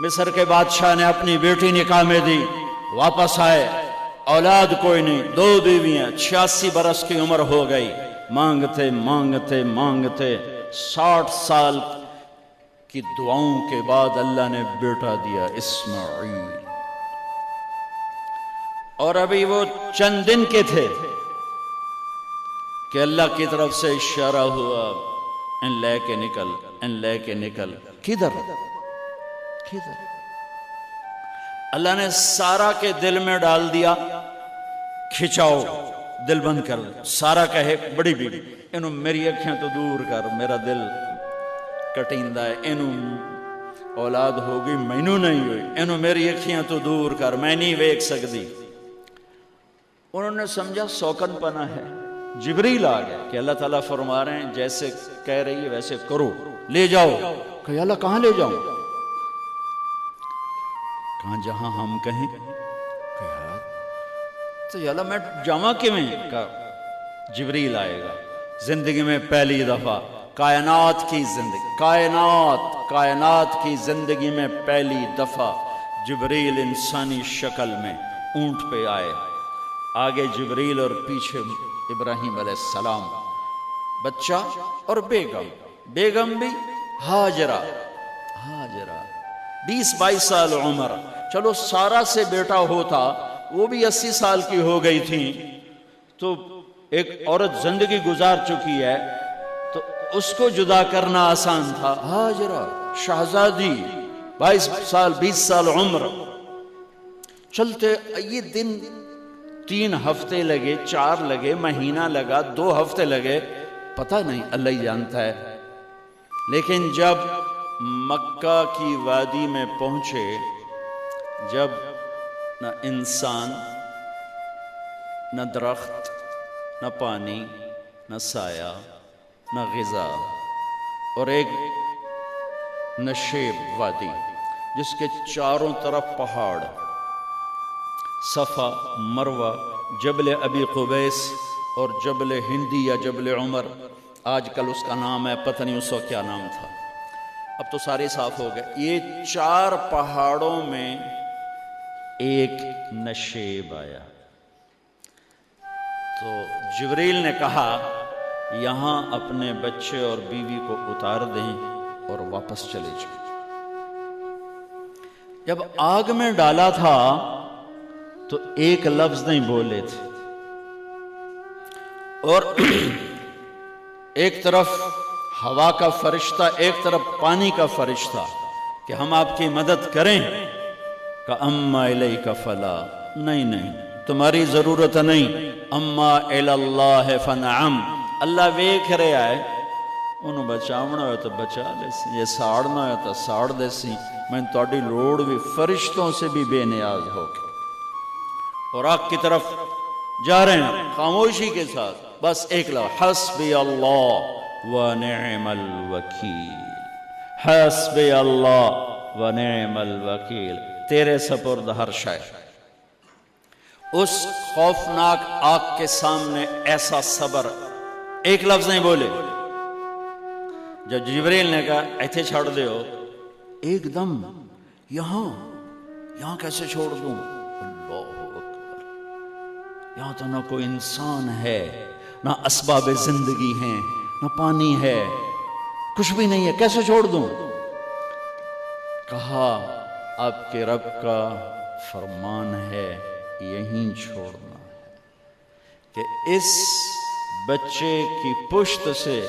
مصر کے بادشاہ نے اپنی بیٹی نکاح میں دی، واپس آئے، اولاد کوئی نہیں، 2 بیویاں، 86 برس کی عمر ہو گئی، مانگتے مانگتے مانگتے 60 سال کی دعاؤں کے بعد اللہ نے بیٹا دیا، اسماعیل۔ اور ابھی وہ چند دن کے تھے کہ اللہ کی طرف سے اشارہ ہوا، ان لے کے نکل، ان لے کے نکل۔ کدھر؟ اللہ نے سارا کے دل میں ڈال دیا، کھچاؤ، دل بند کر دیا۔ سارا کہے بڑی بیوی، انہوں میری اکھیں تو دور کر، میرا دل کٹیندہ ہے، انہوں اولاد ہوگی مینوں نہیں ہوئی، انہوں میری اکھیں تو دور کر، میں نہیں ویکھ سکتی۔ انہوں نے سمجھا سوکن پنا ہے۔ جبریل آ گیا کہ اللہ تعالیٰ فرما رہے ہیں جیسے کہہ رہی ہے ویسے کرو، لے جاؤ۔ کہ اللہ کہاں لے جاؤں؟ کہاں جہاں ہم کہیں۔ کہ یار تو اللہ میں جاواں کیویں؟ کہا جبریل آئے گا زندگی میں پہلی دفعہ، کائنات کی زندگی، کائنات کی زندگی میں پہلی دفعہ جبریل انسانی شکل میں اونٹ پہ آئے، آگے جبریل اور پیچھے ابراہیم علیہ السلام، بچہ اور بیگم بھی ہاجرہ 20-22 سال عمر۔ چلو سارا سے بیٹا ہوتا، وہ بھی 80 سال کی ہو گئی تھی، تو ایک عورت زندگی گزار چکی ہے تو اس کو جدا کرنا آسان تھا۔ ہاجرہ شہزادی 22 سال 20 سال عمر۔ چلتے یہ دن 3 ہفتے لگے، 4 لگے، مہینہ لگا، 2 ہفتے لگے، پتہ نہیں، اللہ ہی جانتا ہے۔ لیکن جب مکہ کی وادی میں پہنچے، جب نہ انسان، نہ درخت، نہ پانی، نہ سایہ، نہ غذا، اور ایک نشیب وادی جس کے چاروں طرف پہاڑ، صفا، مروہ، جبل ابی قبیس اور جبل ہندی یا جبل عمر، آج کل اس کا نام ہے، پتہ نہیں اس وقت کیا نام تھا، اب تو سارے صاف ہو گئے۔ یہ 4 پہاڑوں میں ایک نشیب آیا، تو جبریل نے کہا یہاں اپنے بچے اور بیوی کو اتار دیں اور واپس چلے جائیں۔ جب آگ میں ڈالا تھا تو ایک لفظ نہیں بولے تھے، اور ایک طرف ہوا کا فرشتہ، ایک طرف پانی کا فرشتہ کہ ہم آپ کی مدد کریں، کہ اما الیک فلا، نہیں تمہاری ضرورت نہیں، اما الاللہ فنعم، اللہ ویکھ رہا ہے، انہوں بچاونا ہوئے تو بچا لے سی، یہ ساڑنا ہوئے تو ساڑ دے سی، میں تہاڈی لوڑ بھی فرشتوں سے بھی بے نیاز ہو کے۔ اور آگ کی طرف جا رہے ہیں خاموشی کے ساتھ، بس ایک لفظ، حسبی اللہ ونعم الوکیل، حسبی اللہ ونعم الوکیل، تیرے سپرد ہر شے۔ اس خوفناک آگ کے سامنے ایسا صبر، ایک لفظ نہیں بولے۔ جب جبریل نے کہا ایتھے چھوڑ دے ہو، ایک دم یہاں کیسے چھوڑ دوں؟ اللہ اکبر، یہاں تو نہ کوئی انسان ہے، نہ اسباب زندگی ہیں، نہ پانی ہے، کچھ بھی نہیں ہے، کیسے چھوڑ دوں؟ کہا آپ کے رب کا فرمان ہے یہیں چھوڑنا ہے، کہ اس بچے کی پشت سے